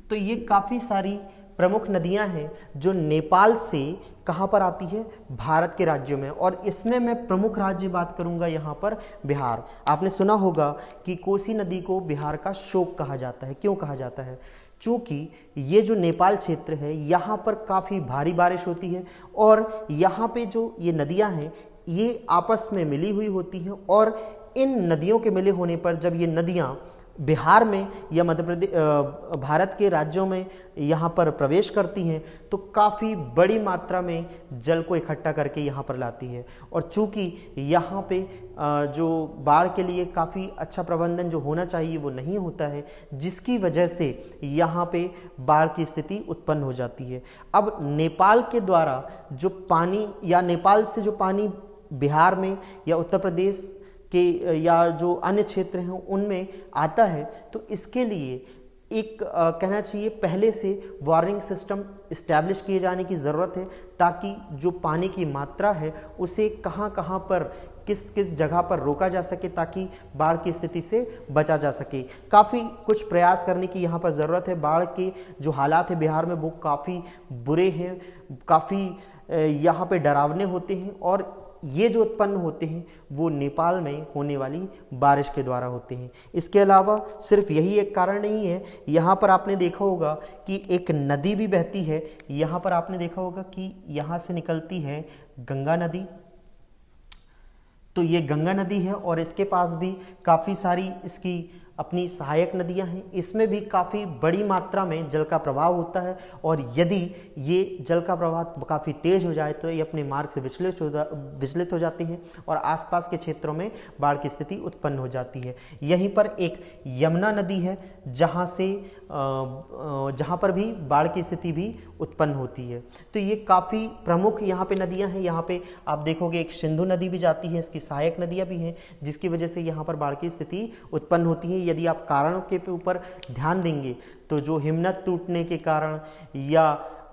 तो ये काफ़ी सारी प्रमुख नदियां हैं जो नेपाल से कहाँ पर आती है, भारत के राज्यों में। और इसमें मैं प्रमुख राज्य बात करूंगा यहाँ पर बिहार। आपने सुना होगा कि कोसी नदी को बिहार का शोक कहा जाता है। क्यों कहा जाता है? चूँकि ये जो नेपाल क्षेत्र है यहाँ पर काफ़ी भारी बारिश होती है और यहाँ पे जो ये नदियाँ हैं ये आपस में मिली हुई होती हैं, और इन नदियों के मिले होने पर जब ये नदियाँ बिहार में या मध्य प्रदेश भारत के राज्यों में यहाँ पर प्रवेश करती हैं तो काफ़ी बड़ी मात्रा में जल को इकट्ठा करके यहाँ पर लाती है। और चूँकि यहाँ पे जो बाढ़ के लिए काफ़ी अच्छा प्रबंधन जो होना चाहिए वो नहीं होता है, जिसकी वजह से यहाँ पे बाढ़ की स्थिति उत्पन्न हो जाती है। अब नेपाल के द्वारा जो पानी या नेपाल से जो पानी बिहार में या उत्तर प्रदेश के या जो अन्य क्षेत्र हैं उनमें आता है, तो इसके लिए एक कहना चाहिए पहले से वार्निंग सिस्टम इस्टेब्लिश किए जाने की ज़रूरत है, ताकि जो पानी की मात्रा है उसे कहाँ कहाँ पर किस किस जगह पर रोका जा सके, ताकि बाढ़ की स्थिति से बचा जा सके। काफ़ी कुछ प्रयास करने की यहाँ पर ज़रूरत है। बाढ़ के जो हालात है बिहार में वो काफ़ी बुरे हैं, काफ़ी यहाँ पे डरावने होते हैं, और ये जो उत्पन्न होते हैं वो नेपाल में होने वाली बारिश के द्वारा होते हैं। इसके अलावा सिर्फ यही एक कारण नहीं है, यहाँ पर आपने देखा होगा कि एक नदी भी बहती है। यहाँ पर आपने देखा होगा कि यहाँ से निकलती है गंगा नदी। तो ये गंगा नदी है और इसके पास भी काफ़ी सारी इसकी अपनी सहायक नदियां हैं। इसमें भी काफ़ी बड़ी मात्रा में जल का प्रवाह होता है, और यदि ये जल का प्रवाह काफ़ी तेज़ हो जाए तो ये अपने मार्ग से विचलित हो जाती हैं और आसपास के क्षेत्रों में बाढ़ की स्थिति उत्पन्न हो जाती है। यहीं पर एक यमुना नदी है जहाँ पर भी बाढ़ की स्थिति भी उत्पन्न होती है। तो ये काफ़ी प्रमुख यहाँ पे नदियाँ हैं। यहाँ पे आप देखोगे एक सिंधु नदी भी जाती है, इसकी सहायक नदियाँ भी हैं, जिसकी वजह से यहाँ पर बाढ़ की स्थिति उत्पन्न होती है। यदि आप कारणों के ऊपर ध्यान देंगे तो जो हिमनद टूटने के कारण या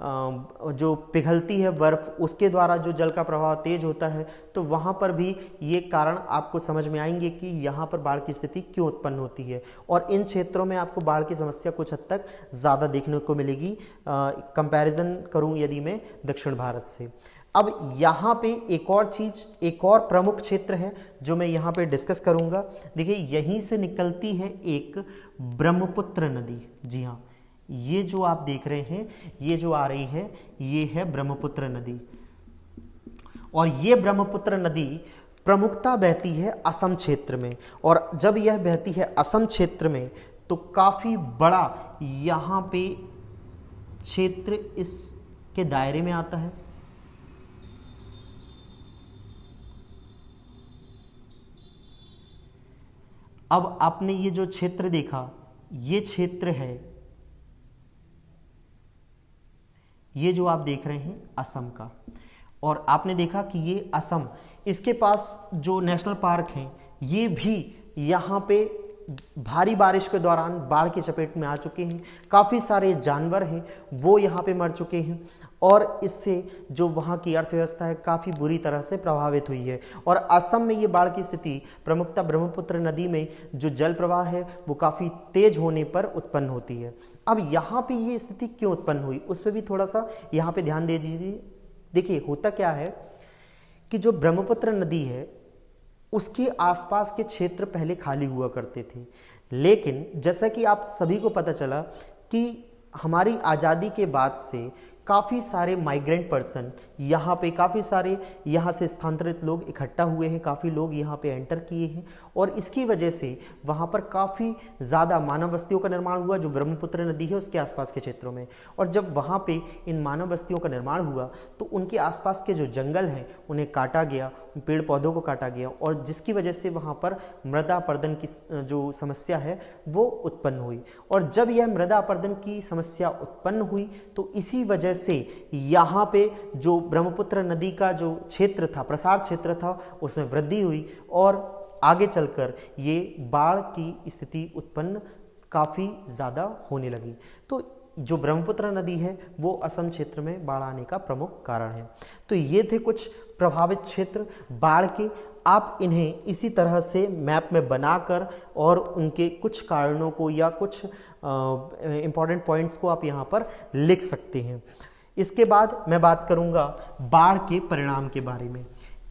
जो पिघलती है बर्फ, उसके द्वारा जो जल का प्रवाह तेज होता है, तो वहाँ पर भी ये कारण आपको समझ में आएंगे कि यहाँ पर बाढ़ की स्थिति क्यों उत्पन्न होती है। और इन क्षेत्रों में आपको बाढ़ की समस्या कुछ हद तक ज़्यादा देखने को मिलेगी कंपैरिजन करूँ यदि मैं दक्षिण भारत से। अब यहाँ पे एक और चीज़, एक और प्रमुख क्षेत्र है जो मैं यहाँ पे डिस्कस करूँगा। देखिए यहीं से निकलती है एक ब्रह्मपुत्र नदी। जी हाँ, ये जो आप देख रहे हैं, ये जो आ रही है, ये है ब्रह्मपुत्र नदी। और ये ब्रह्मपुत्र नदी प्रमुखता बहती है असम क्षेत्र में, और जब यह बहती है असम क्षेत्र में तो काफ़ी बड़ा यहाँ पे क्षेत्र इसके दायरे में आता है। अब आपने ये जो क्षेत्र देखा, ये क्षेत्र है, ये जो आप देख रहे हैं असम का, और आपने देखा कि ये असम, इसके पास जो नेशनल पार्क हैं ये भी यहाँ पे भारी बारिश के दौरान बाढ़ की चपेट में आ चुके हैं। काफ़ी सारे जानवर हैं वो यहाँ पे मर चुके हैं, और इससे जो वहाँ की अर्थव्यवस्था है काफ़ी बुरी तरह से प्रभावित हुई है। और असम में ये बाढ़ की स्थिति प्रमुखतः ब्रह्मपुत्र नदी में जो जल प्रवाह है वो काफ़ी तेज होने पर उत्पन्न होती है। अब यहाँ पे ये स्थिति क्यों उत्पन्न हुई उस पर भी थोड़ा सा यहाँ पे ध्यान दे दीजिए। देखिए होता क्या है कि जो ब्रह्मपुत्र नदी है उसके आसपास के क्षेत्र पहले खाली हुआ करते थे, लेकिन जैसा कि आप सभी को पता चला कि हमारी आज़ादी के बाद से काफ़ी सारे माइग्रेंट पर्सन यहाँ पे, काफ़ी सारे यहाँ से स्थानांतरित लोग इकट्ठा हुए हैं, काफ़ी लोग यहाँ पे एंटर किए हैं और इसकी वजह से वहाँ पर काफ़ी ज़्यादा मानव बस्तियों का निर्माण हुआ जो ब्रह्मपुत्र नदी है उसके आसपास के क्षेत्रों में। और जब वहाँ पे इन मानव बस्तियों का निर्माण हुआ तो उनके आसपास के जो जंगल हैं उन्हें काटा गया, उन पेड़ पौधों को काटा गया और जिसकी वजह से वहाँ पर मृदा अपरदन की जो समस्या है वो उत्पन्न हुई। और जब यह मृदा अपरदन की समस्या उत्पन्न हुई तो इसी वजह से यहाँ पे जो ब्रह्मपुत्र नदी का जो क्षेत्र था, प्रसार क्षेत्र था, उसमें वृद्धि हुई और आगे चलकर ये बाढ़ की स्थिति उत्पन्न काफ़ी ज़्यादा होने लगी। तो जो ब्रह्मपुत्र नदी है वो असम क्षेत्र में बाढ़ आने का प्रमुख कारण है। तो ये थे कुछ प्रभावित क्षेत्र बाढ़ के। आप इन्हें इसी तरह से मैप में बनाकर और उनके कुछ कारणों को या कुछ इम्पॉर्टेंट पॉइंट्स को आप यहाँ पर लिख सकते हैं। इसके बाद मैं बात करूँगा बाढ़ के परिणाम के बारे में।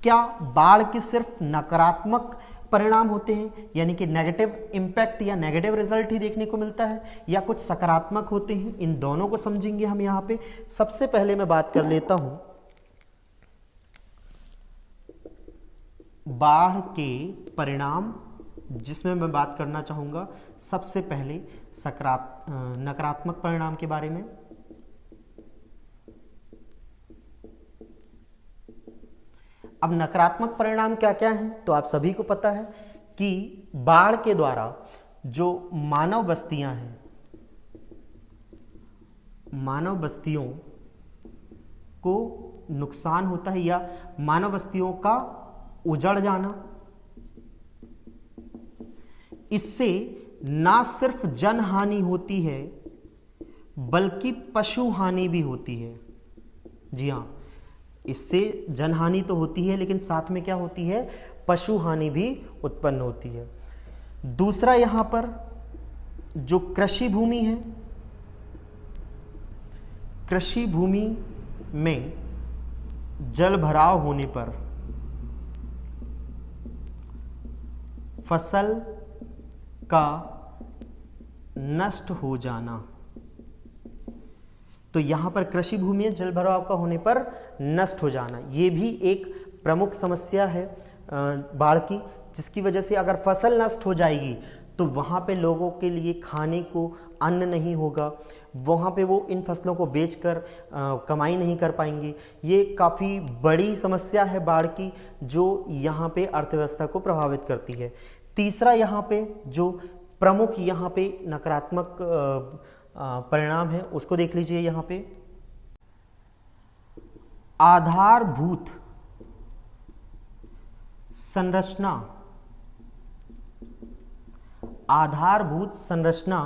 क्या बाढ़ के सिर्फ नकारात्मक परिणाम होते हैं, यानी कि नेगेटिव इम्पैक्ट या नेगेटिव रिजल्ट ही देखने को मिलता है, या कुछ सकारात्मक होते हैं? इन दोनों को समझेंगे हम यहाँ पे। सबसे पहले मैं बात कर लेता हूं बाढ़ के परिणाम, जिसमें मैं बात करना चाहूंगा सबसे पहले नकारात्मक परिणाम के बारे में। अब नकारात्मक परिणाम क्या क्या हैं तो आप सभी को पता है कि बाढ़ के द्वारा जो मानव बस्तियां हैं, मानव बस्तियों को नुकसान होता है या मानव बस्तियों का उजड़ जाना। इससे ना सिर्फ जन हानि होती है बल्कि पशु हानि भी होती है। जी हाँ, इससे जनहानि तो होती है लेकिन साथ में क्या होती है, पशु हानि भी उत्पन्न होती है। दूसरा, यहां पर जो कृषि भूमि है, कृषि भूमि में जल भराव होने पर फसल का नष्ट हो जाना। तो यहां पर कृषि भूमि में जल भराव का होने पर नष्ट हो जाना, ये भी एक प्रमुख समस्या है बाढ़ की, जिसकी वजह से अगर फसल नष्ट हो जाएगी तो वहां पे लोगों के लिए खाने को अन्न नहीं होगा, वहां पे वो इन फसलों को बेचकर कमाई नहीं कर पाएंगे। ये काफ़ी बड़ी समस्या है बाढ़ की जो यहाँ पे अर्थव्यवस्था को प्रभावित करती है। तीसरा, यहाँ पे जो प्रमुख यहाँ पे नकारात्मक परिणाम है उसको देख लीजिए। यहाँ पे आधारभूत संरचना, आधारभूत संरचना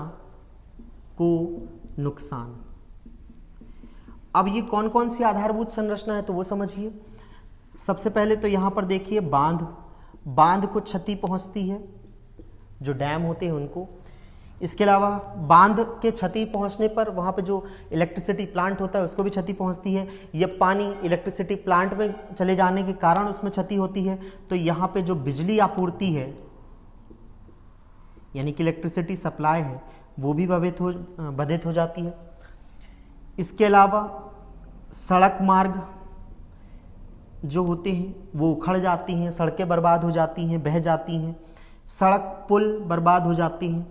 को नुकसान। अब ये कौन कौन सी आधारभूत संरचना है तो वो समझिए। सबसे पहले तो यहां पर देखिए बांध को क्षति पहुंचती है, जो डैम होते हैं उनको। इसके अलावा बांध के क्षति पहुंचने पर वहाँ पे जो इलेक्ट्रिसिटी प्लांट होता है उसको भी क्षति पहुंचती है। ये पानी इलेक्ट्रिसिटी प्लांट में चले जाने के कारण उसमें क्षति होती है, तो यहाँ पे जो बिजली आपूर्ति है यानी कि इलेक्ट्रिसिटी सप्लाई है वो भी बाधित हो जाती है। इसके अलावा सड़क मार्ग जो होते हैं वो उखड़ जाती हैं, सड़कें बर्बाद हो जाती हैं, बह जाती हैं, सड़क पुल बर्बाद हो जाती हैं।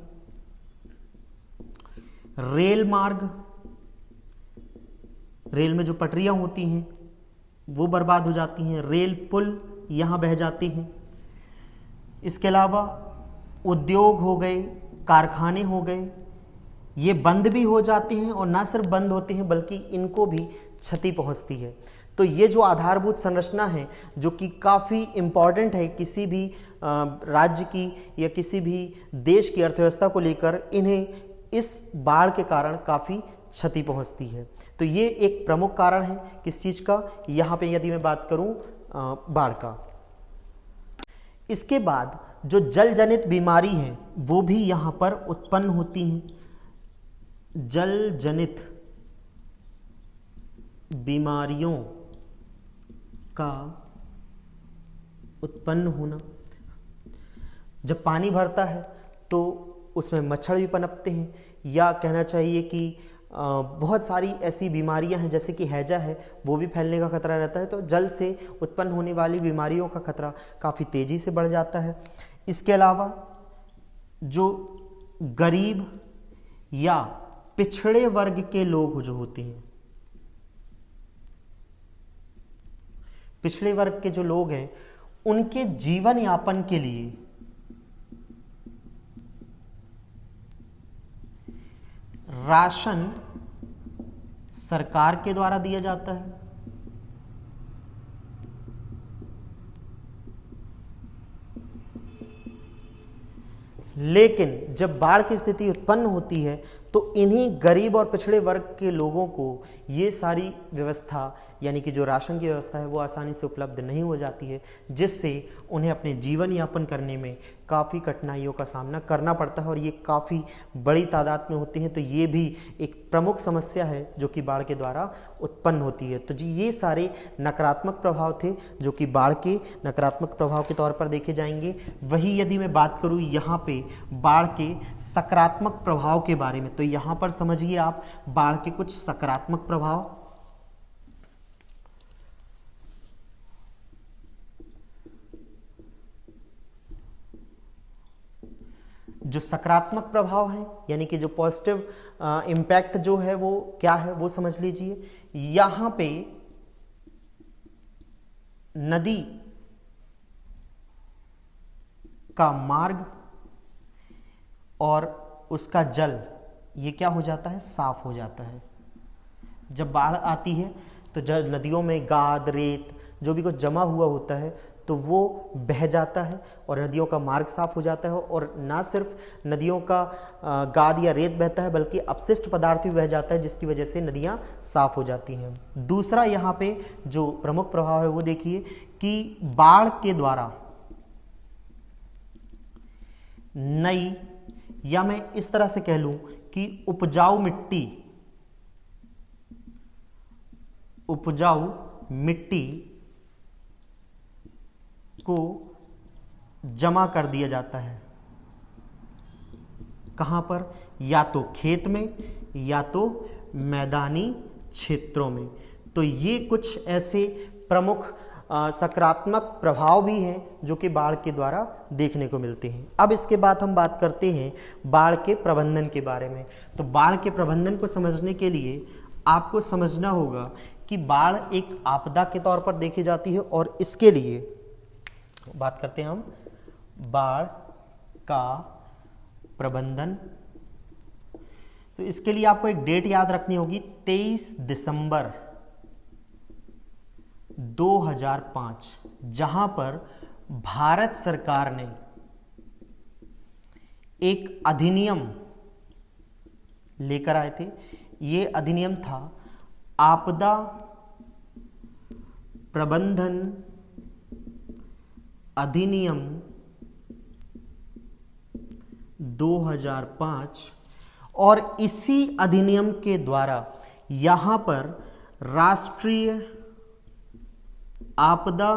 रेल मार्ग, रेल में जो पटरियां होती हैं वो बर्बाद हो जाती हैं, रेल पुल यहाँ बह जाती हैं। इसके अलावा उद्योग हो गए, कारखाने हो गए, ये बंद भी हो जाते हैं और ना सिर्फ बंद होते हैं बल्कि इनको भी क्षति पहुंचती है। तो ये जो आधारभूत संरचना है जो कि काफ़ी इम्पॉर्टेंट है किसी भी राज्य की या किसी भी देश की अर्थव्यवस्था को लेकर, इन्हें इस बाढ़ के कारण काफ़ी क्षति पहुंचती है। तो ये एक प्रमुख कारण है किस चीज़ का, यहाँ पे यदि मैं बात करूँ बाढ़ का। इसके बाद जो जल जनित बीमारी हैं वो भी यहाँ पर उत्पन्न होती हैं। जल जनित बीमारियों का उत्पन्न होना, जब पानी भरता है तो उसमें मच्छर भी पनपते हैं, या कहना चाहिए कि बहुत सारी ऐसी बीमारियां हैं जैसे कि हैजा है, वो भी फैलने का खतरा रहता है। तो जल से उत्पन्न होने वाली बीमारियों का खतरा काफ़ी तेज़ी से बढ़ जाता है। इसके अलावा जो गरीब या पिछड़े वर्ग के लोग जो होते हैं, पिछड़े वर्ग के जो लोग हैं, उनके जीवन यापन के लिए राशन सरकार के द्वारा दिया जाता है। लेकिन जब बाढ़ की स्थिति उत्पन्न होती है तो इन्हीं गरीब और पिछड़े वर्ग के लोगों को ये सारी व्यवस्था यानी कि जो राशन की व्यवस्था है वो आसानी से उपलब्ध नहीं हो जाती है, जिससे उन्हें अपने जीवन यापन करने में काफ़ी कठिनाइयों का सामना करना पड़ता है और ये काफ़ी बड़ी तादाद में होती हैं। तो ये भी एक प्रमुख समस्या है जो कि बाढ़ के द्वारा उत्पन्न होती है। तो जी ये सारे नकारात्मक प्रभाव थे जो कि बाढ़ के नकारात्मक प्रभाव के तौर पर देखे जाएंगे। वही यदि मैं बात करूँ यहाँ पे बाढ़ के सकारात्मक प्रभाव के बारे में, तो यहाँ पर समझिए आप बाढ़ के कुछ सकारात्मक प्रभाव। जो सकारात्मक प्रभाव है यानी कि जो पॉजिटिव इम्पैक्ट जो है वो क्या है वो समझ लीजिए। यहां पे नदी का मार्ग और उसका जल ये क्या हो जाता है, साफ हो जाता है। जब बाढ़ आती है तो जब नदियों में गाद रेत जो भी कुछ जमा हुआ होता है तो वो बह जाता है और नदियों का मार्ग साफ हो जाता है। और ना सिर्फ नदियों का गाद या रेत बहता है बल्कि अपशिष्ट पदार्थ भी बह जाता है, जिसकी वजह से नदियाँ साफ हो जाती हैं। दूसरा यहाँ पे जो प्रमुख प्रभाव है वो देखिए कि बाढ़ के द्वारा नई, या मैं इस तरह से कह लूं कि उपजाऊ मिट्टी को जमा कर दिया जाता है। कहां पर, या तो खेत में या तो मैदानी क्षेत्रों में। तो ये कुछ ऐसे प्रमुख सकारात्मक प्रभाव भी हैं जो कि बाढ़ के द्वारा देखने को मिलते हैं। अब इसके बाद हम बात करते हैं बाढ़ के प्रबंधन के बारे में। तो बाढ़ के प्रबंधन को समझने के लिए आपको समझना होगा कि बाढ़ एक आपदा के तौर पर देखी जाती है और इसके लिए बात करते हैं हम बाढ़ का प्रबंधन। तो इसके लिए आपको एक डेट याद रखनी होगी, 23 दिसंबर 2005, जहां पर भारत सरकार ने एक अधिनियम लेकर आए थे। ये अधिनियम था आपदा प्रबंधन अधिनियम 2005, और इसी अधिनियम के द्वारा यहां पर राष्ट्रीय आपदा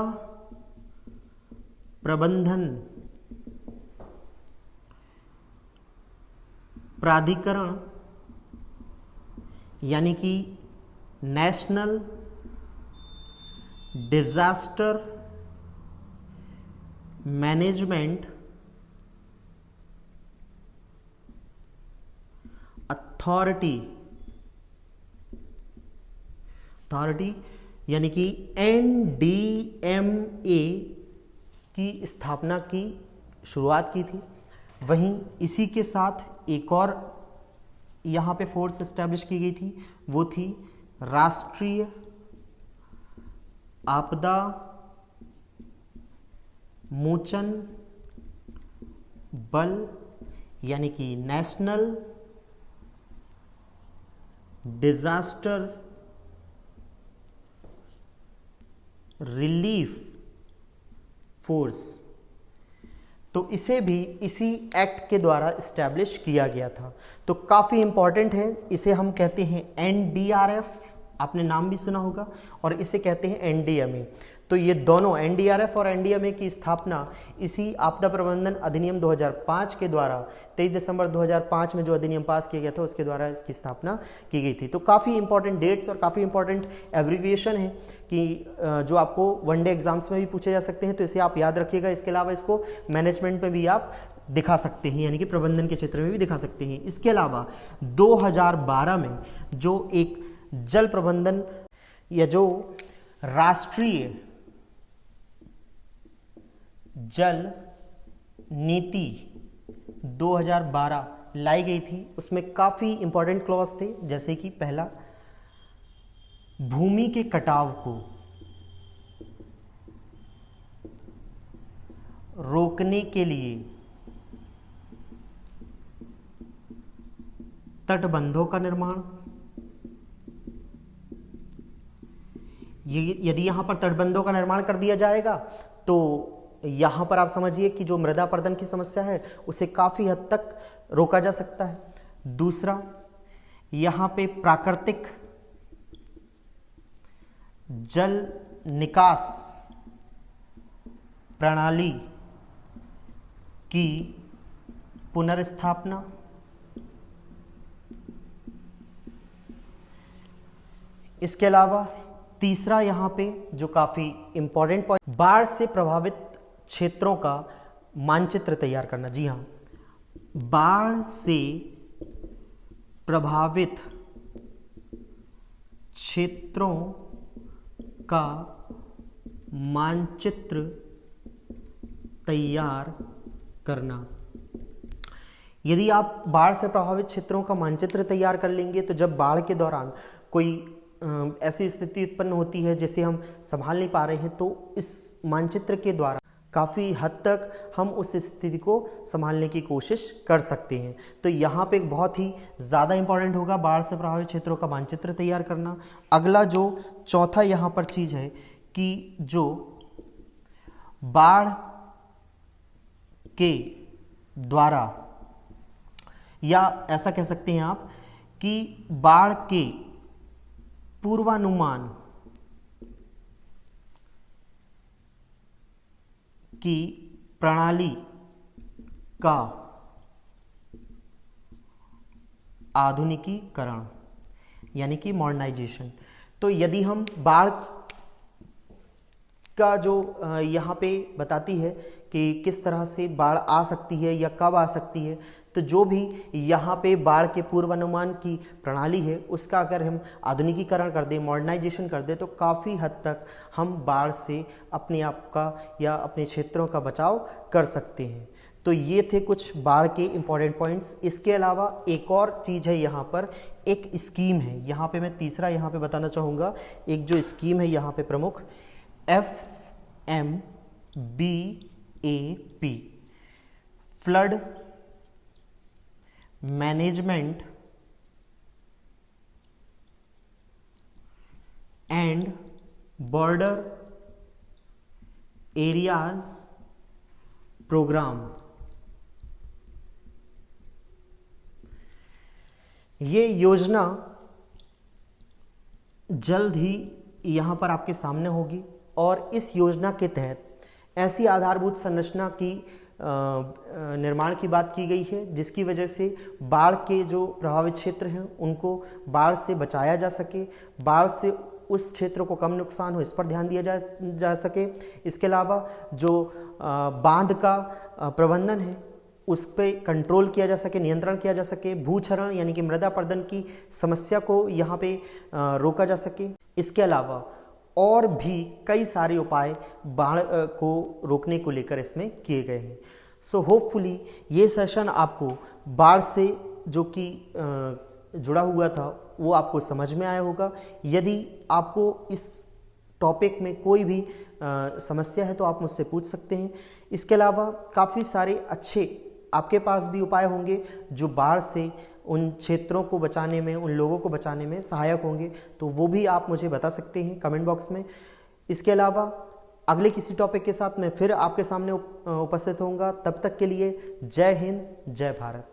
प्रबंधन प्राधिकरण यानी कि नेशनल डिजास्टर मैनेजमेंट अथॉरिटी यानी कि NDMA की स्थापना की शुरुआत की थी। वहीं इसी के साथ एक और यहाँ पे फोर्स एस्टैब्लिश की गई थी, वो थी राष्ट्रीय आपदा मोचन बल यानी कि नेशनल डिजास्टर रिलीफ फोर्स। तो इसे भी इसी एक्ट के द्वारा इस्टेब्लिश किया गया था। तो काफ़ी इंपॉर्टेंट है, इसे हम कहते हैं NDRF, आपने नाम भी सुना होगा, और इसे कहते हैं NDMA। तो तो ये दोनों एनडीआरएफ और एनडीएमए की स्थापना इसी आपदा प्रबंधन अधिनियम 2005 के द्वारा 23 दिसंबर 2005 में जो अधिनियम पास किया गया था उसके द्वारा इसकी स्थापना की गई थी। तो काफ़ी इंपॉर्टेंट डेट्स और काफ़ी इंपॉर्टेंट एब्रीविएशन है कि जो आपको वनडे एग्जाम्स में भी पूछे जा सकते हैं, तो इसे आप याद रखिएगा। इसके अलावा इसको मैनेजमेंट में भी आप दिखा सकते हैं, यानी कि प्रबंधन के क्षेत्र में भी दिखा सकते हैं। इसके अलावा 2012 में जो एक जल प्रबंधन या जो राष्ट्रीय जल नीति 2012 लाई गई थी, उसमें काफ़ी इंपॉर्टेंट क्लॉज थे, जैसे कि पहला, भूमि के कटाव को रोकने के लिए तटबंधों का निर्माण। यदि यहां पर तटबंधों का निर्माण कर दिया जाएगा तो यहां पर आप समझिए कि जो मृदा अपरदन की समस्या है उसे काफी हद तक रोका जा सकता है। दूसरा, यहां पे प्राकृतिक जल निकास प्रणाली की पुनर्स्थापना। इसके अलावा तीसरा यहां पे जो काफी इंपॉर्टेंट पॉइंट, बाढ़ से प्रभावित क्षेत्रों का मानचित्र तैयार करना। जी हां, बाढ़ से प्रभावित क्षेत्रों का मानचित्र तैयार करना। यदि आप बाढ़ से प्रभावित क्षेत्रों का मानचित्र तैयार कर लेंगे तो जब बाढ़ के दौरान कोई ऐसी स्थिति उत्पन्न होती है जिसे हम संभाल नहीं पा रहे हैं, तो इस मानचित्र के द्वारा काफ़ी हद तक हम उस स्थिति को संभालने की कोशिश कर सकते हैं। तो यहाँ पे बहुत ही ज़्यादा इंपॉर्टेंट होगा बाढ़ से प्रभावित क्षेत्रों का मानचित्र तैयार करना। अगला जो चौथा यहाँ पर चीज़ है कि जो बाढ़ के द्वारा, या ऐसा कह सकते हैं आप कि बाढ़ के पूर्वानुमान की प्रणाली का आधुनिकीकरण, यानी कि मॉडर्नाइजेशन। तो यदि हम बाढ़ का जो यहाँ पे बताती है कि किस तरह से बाढ़ आ सकती है या कब आ सकती है, तो जो भी यहाँ पे बाढ़ के पूर्वानुमान की प्रणाली है उसका अगर हम आधुनिकीकरण कर दें, मॉडर्नाइजेशन कर दें, तो काफ़ी हद तक हम बाढ़ से अपने आप का या अपने क्षेत्रों का बचाव कर सकते हैं। तो ये थे कुछ बाढ़ के इम्पॉर्टेंट पॉइंट्स। इसके अलावा एक और चीज़ है, यहाँ पर एक स्कीम है। यहाँ पे मैं तीसरा यहाँ पे बताना चाहूँगा, एक जो स्कीम है यहाँ पे प्रमुख, FMBAP, flood management and border areas programme. ये योजना जल्द ही यहाँ पर आपके सामने होगी और इस योजना के तहत ऐसी आधारभूत संरचना की निर्माण की बात की गई है जिसकी वजह से बाढ़ के जो प्रभावित क्षेत्र हैं उनको बाढ़ से बचाया जा सके, बाढ़ से उस क्षेत्र को कम नुकसान हो इस पर ध्यान दिया जा सके। इसके अलावा जो बांध का प्रबंधन है उस पर कंट्रोल किया जा सके, नियंत्रण किया जा सके, भूक्षरण यानी कि मृदा अपरदन की समस्या को यहाँ पे रोका जा सके। इसके अलावा और भी कई सारे उपाय बाढ़ को रोकने को लेकर इसमें किए गए हैं। सो होपफुली ये सेशन आपको बाढ़ से जो कि जुड़ा हुआ था वो आपको समझ में आया होगा। यदि आपको इस टॉपिक में कोई भी समस्या है तो आप मुझसे पूछ सकते हैं। इसके अलावा काफ़ी सारे अच्छे आपके पास भी उपाय होंगे जो बाढ़ से उन क्षेत्रों को बचाने में, उन लोगों को बचाने में सहायक होंगे, तो वो भी आप मुझे बता सकते हैं कमेंट बॉक्स में। इसके अलावा अगले किसी टॉपिक के साथ मैं फिर आपके सामने उपस्थित होऊंगा। तब तक के लिए जय हिंद, जय भारत।